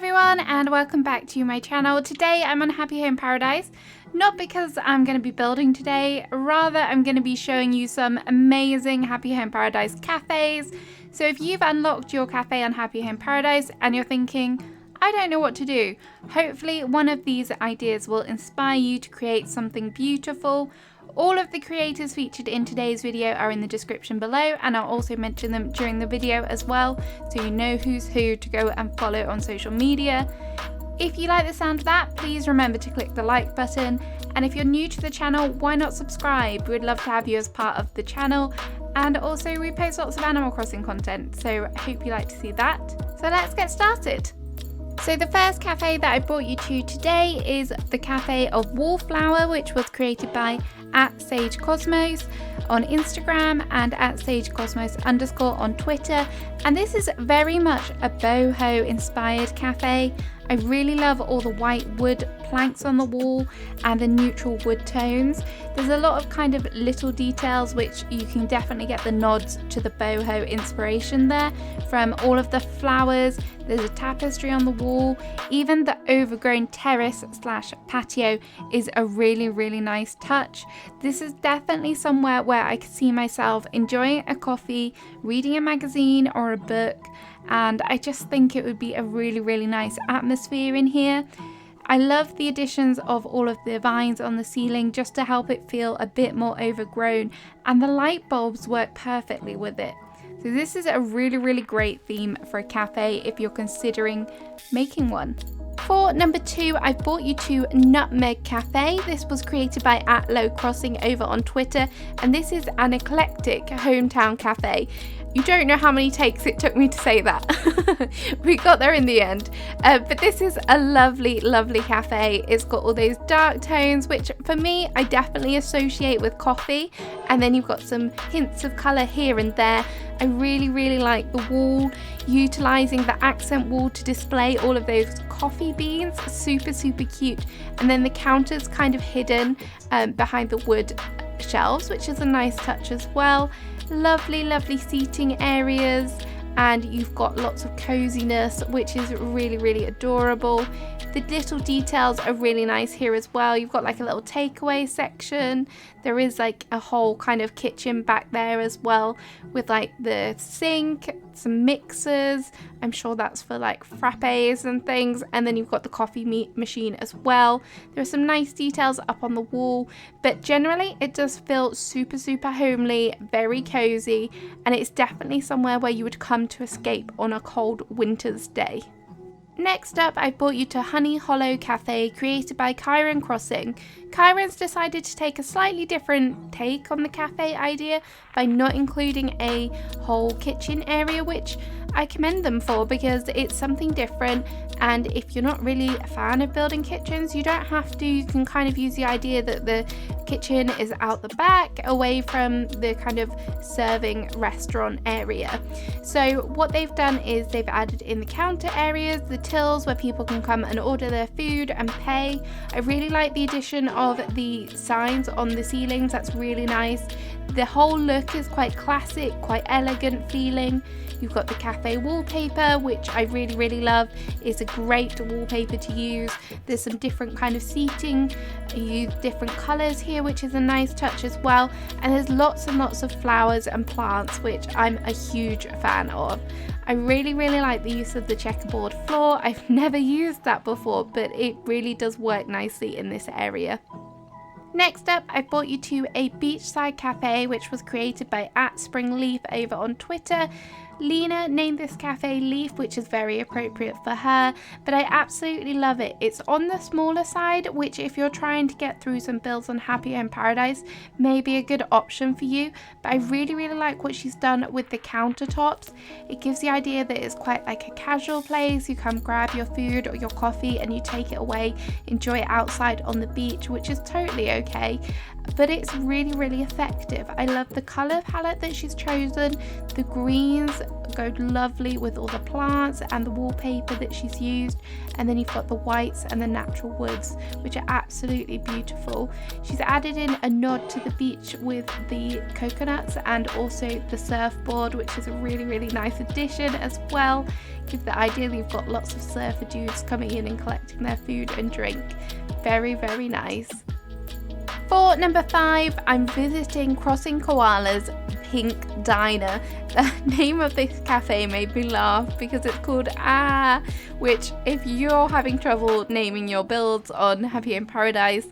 everyone and welcome back to my channel. Today I'm on Happy Home Paradise, not because I'm going to be building today, rather I'm going to be showing you some amazing Happy Home Paradise cafes. So if you've unlocked your cafe on Happy Home Paradise and you're thinking, I don't know what to do, hopefully one of these ideas will inspire you to create something beautiful. All of the creators featured in today's video are in the description below, and I'll also mention them during the video as well, so you know who's who to go and follow on social media. If you like the sound of that, please remember to click the like button, and if you're new to the channel, why not subscribe? We'd love to have you as part of the channel, and also we post lots of Animal Crossing content, so I hope you like to see that. So let's get started. So the first cafe that I brought you to today is the Cafe of Wallflower, which was created by @SageCosmos on Instagram and @SageCosmos_ on Twitter. And this is very much a boho inspired cafe. I really love all the white wood planks on the wall and the neutral wood tones. There's a lot of kind of little details which you can definitely get the nods to the boho inspiration there, from all of the flowers. There's a tapestry on the wall. Even the overgrown terrace / patio is a really nice touch. This is definitely somewhere where I could see myself enjoying a coffee, reading a magazine or a book, and I just think it would be a really nice atmosphere in here. I love the additions of all of the vines on the ceiling just to help it feel a bit more overgrown, and the light bulbs work perfectly with it. So this is a really great theme for a cafe if you're considering making one. For number 2, I brought you to Nutmeg Cafe. This was created by @KyrenCrossing over on Twitter, and this is an eclectic hometown cafe. You don't know how many takes it took me to say that. We got there in the end. But this is a lovely cafe. It's got all those dark tones, which for me, I definitely associate with coffee. And then you've got some hints of colour here and there. I really like the wall, utilising the accent wall to display all of those coffee beans. Super cute. And then the counter's kind of hidden behind the wood shelves, which is a nice touch as well. Lovely seating areas, and you've got lots of coziness, which is really adorable. The little details are really nice here as well. You've got like a little takeaway section. There is like a whole kind of kitchen back there as well, with like the sink, some mixers. I'm sure that's for like frappes and things. And then you've got the coffee machine as well. There are some nice details up on the wall, but generally it does feel super homely, very cozy, and it's definitely somewhere where you would come to escape on a cold winter's day. Next up, I brought you to Honey Hollow Cafe, created by KyrenCrossing. Kyren's decided to take a slightly different take on the cafe idea by not including a whole kitchen area, which I commend them for because it's something different. And if you're not really a fan of building kitchens, you don't have to. You can kind of use the idea that the kitchen is out the back, away from the kind of serving restaurant area. So what they've done is they've added in the counter areas, the tills where people can come and order their food and pay. I really like the addition of the signs on the ceilings. That's really nice. The whole look is quite classic, quite elegant feeling. You've got the cafe wallpaper, which I really love. It's a great wallpaper to use. There's some different kind of seating. You use different colours here, which is a nice touch as well. And there's lots and lots of flowers and plants, which I'm a huge fan of. I really like the use of the checkerboard floor. I've never used that before, but it really does work nicely in this area. Next up, I brought you to a beachside cafe, which was created by @SpringLeaf over on Twitter. Lena named this cafe Leaf, which is very appropriate for her, but I absolutely love it. It's on the smaller side, which if you're trying to get through some builds on Happy Home Paradise may be a good option for you, but I really like what she's done with the countertops. It gives the idea that it's quite like a casual place. You come grab your food or your coffee and you take it away, enjoy it outside on the beach, which is totally okay. But it's really effective. I love the colour palette that she's chosen. The greens go lovely with all the plants and the wallpaper that she's used. And then you've got the whites and the natural woods, which are absolutely beautiful. She's added in a nod to the beach with the coconuts and also the surfboard, which is a really, really nice addition as well. Give the idea that you've got lots of surfer dudes coming in and collecting their food and drink. Very, very nice. For number 5, I'm visiting Crossing Koala's Pink Diner. The name of this cafe made me laugh because it's called which, if you're having trouble naming your builds on Happy in Paradise,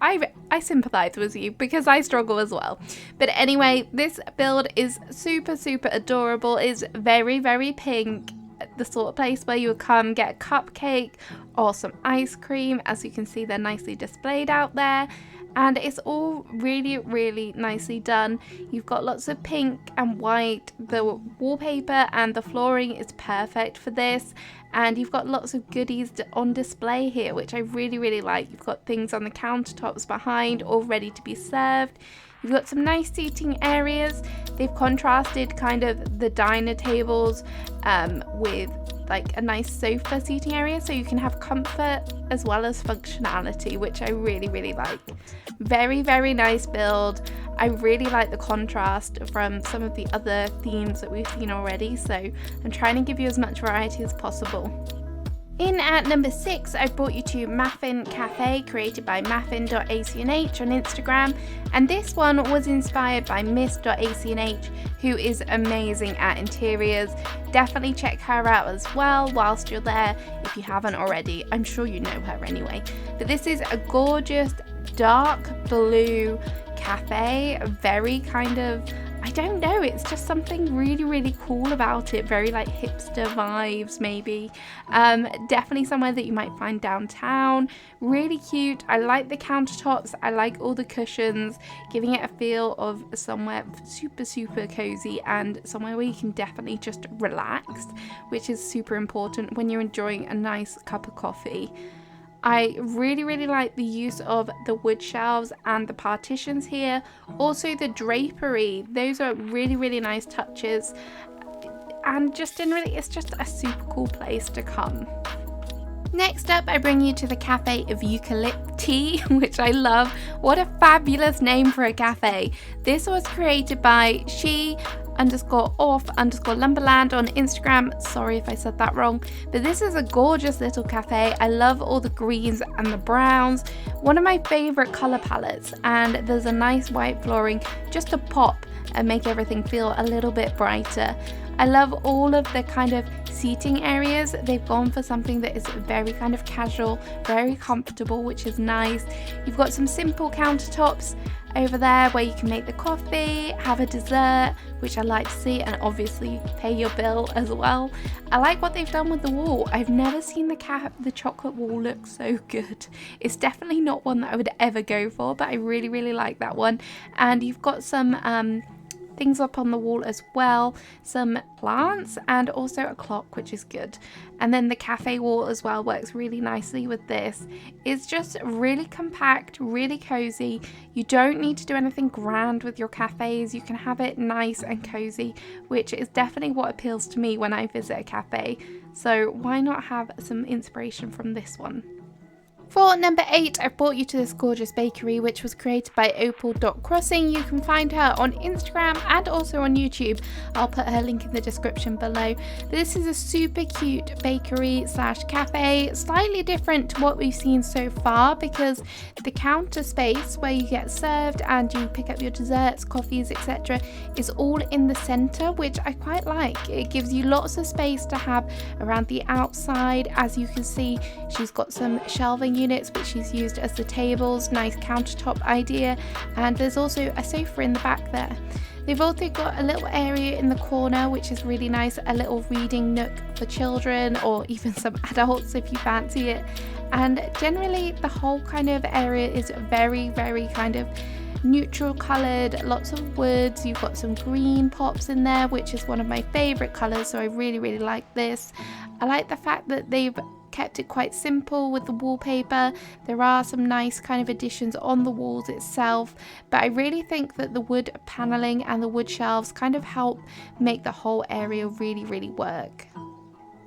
I sympathize with you because I struggle as well. But anyway, this build is super, super adorable. It's very, very pink. The sort of place where you would come get a cupcake or some ice cream. As you can see, they're nicely displayed out there. And it's all really, really nicely done. You've got lots of pink and white. The wallpaper and the flooring is perfect for this. And you've got lots of goodies on display here, which I really, really like. You've got things on the countertops behind, all ready to be served. You've got some nice seating areas. They've contrasted kind of the diner tables with like a nice sofa seating area, so you can have comfort as well as functionality, which I really, really like. Very, very nice build. I really like the contrast from some of the other themes that we've seen already, so I'm trying to give you as much variety as possible. In at number 6, I brought you to Muffin Café, created by muffin.acnh on Instagram, and this one was inspired by miss.acnh, who is amazing at interiors. Definitely check her out as well whilst you're there if you haven't already. I'm sure you know her anyway. But this is a gorgeous dark blue cafe, very kind of, I don't know, it's just something really, really cool about it. Very like hipster vibes maybe. Definitely somewhere that you might find downtown. Really cute. I like the countertops. I like all the cushions, giving it a feel of somewhere super, super cozy and somewhere where you can definitely just relax, which is super important when you're enjoying a nice cup of coffee. I really, really like the use of the wood shelves and the partitions here. Also the drapery, those are really, really nice touches. And just generally, it's just a super cool place to come. Next up, I bring you to the Cafe of Eucalypti, which I love. What a fabulous name for a cafe. This was created by she_off_lumberland on Instagram. Sorry if I said that wrong, but this is a gorgeous little cafe. I love all the greens and the browns. One of my favorite color palettes, and there's a nice white flooring just to pop and make everything feel a little bit brighter. I love all of the kind of seating areas. They've gone for something that is very kind of casual, very comfortable, which is nice. You've got some simple countertops over there where you can make the coffee, have a dessert, which I like to see, and obviously pay your bill as well. I like what they've done with the wall. I've never seen the chocolate wall look so good. It's definitely not one that I would ever go for, but I really, really like that one. And you've got some things up on the wall as well, some plants and also a clock, which is good. And then the cafe wall as well works really nicely with this. It's just really compact, really cozy. You don't need to do anything grand with your cafes. You can have it nice and cozy, which is definitely what appeals to me when I visit a cafe. So why not have some inspiration from this one? For number 8, I've brought you to this gorgeous bakery, which was created by opal.crossing. You can find her on Instagram and also on YouTube. I'll put her link in the description below. This is a super cute bakery slash cafe, slightly different to what we've seen so far because the counter space where you get served and you pick up your desserts, coffees, etc. is all in the center, which I quite like. It gives you lots of space to have around the outside. As you can see, she's got some shelving units which she's used as the tables, nice countertop idea, and there's also a sofa in the back there. They've also got a little area in the corner which is really nice, a little reading nook for children or even some adults if you fancy it. And generally the whole kind of area is very, very kind of neutral coloured, lots of woods. You've got some green pops in there, which is one of my favourite colours, so I really, really like this. I like the fact that they've kept it quite simple with the wallpaper. There are some nice kind of additions on the walls itself, but I really think that the wood paneling and the wood shelves kind of help make the whole area really work.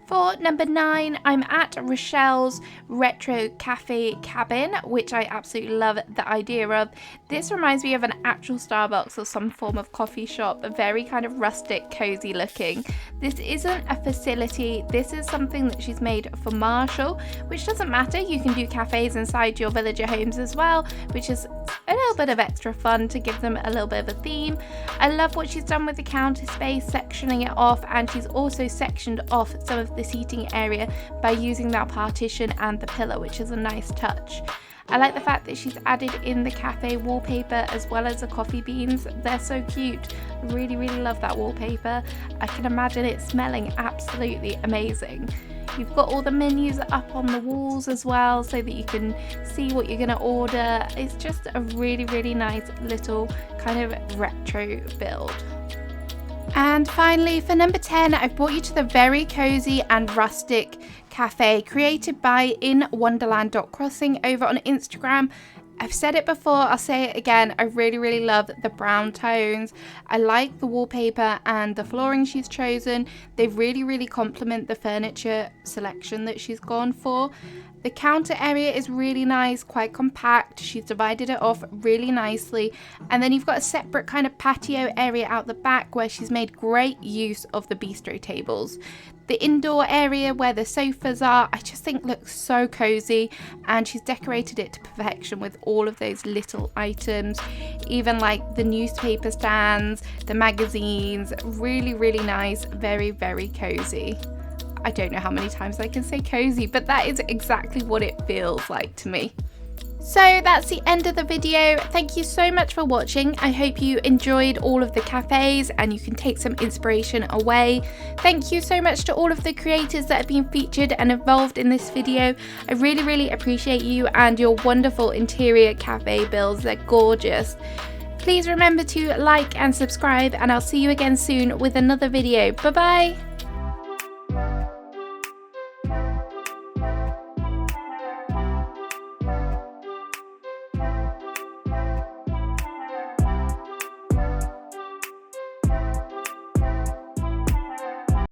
For number 9, I'm at Rochelle's Retro Cafe Cabin, which I absolutely love the idea of. This reminds me of an actual Starbucks or some form of coffee shop, very kind of rustic, cozy looking. This isn't a facility, this is something that she's made for Marshall, which doesn't matter, you can do cafes inside your villager homes as well, which is a little bit of extra fun to give them a little bit of a theme. I love what she's done with the counter space, sectioning it off, and she's also sectioned off some of the seating area by using that partition and the pillar, which is a nice touch. I like the fact that she's added in the cafe wallpaper as well as the coffee beans. They're so cute. I really love that wallpaper. I can imagine it smelling absolutely amazing. You've got all the menus up on the walls as well so that you can see what you're going to order. It's just a really nice little kind of retro build. And finally, for number 10, I've brought you to the very cozy and rustic cafe created by inwonderland.crossing over on Instagram. I've said it before, I'll say it again, I really love the brown tones. I like the wallpaper and the flooring she's chosen. They really complement the furniture selection that she's gone for. The counter area is really nice, quite compact. She's divided it off really nicely. And then you've got a separate kind of patio area out the back where she's made great use of the bistro tables. The indoor area where the sofas are, I just think looks so cozy, and she's decorated it to perfection with all of those little items, even like the newspaper stands, the magazines, really nice, very cozy. I don't know how many times I can say cozy, but that is exactly what it feels like to me. So that's the end of the video. Thank you so much for watching. I hope you enjoyed all of the cafes and you can take some inspiration away. Thank you so much to all of the creators that have been featured and involved in this video. I really appreciate you and your wonderful interior cafe builds. They're gorgeous. Please remember to like and subscribe, and I'll see you again soon with another video. Bye bye.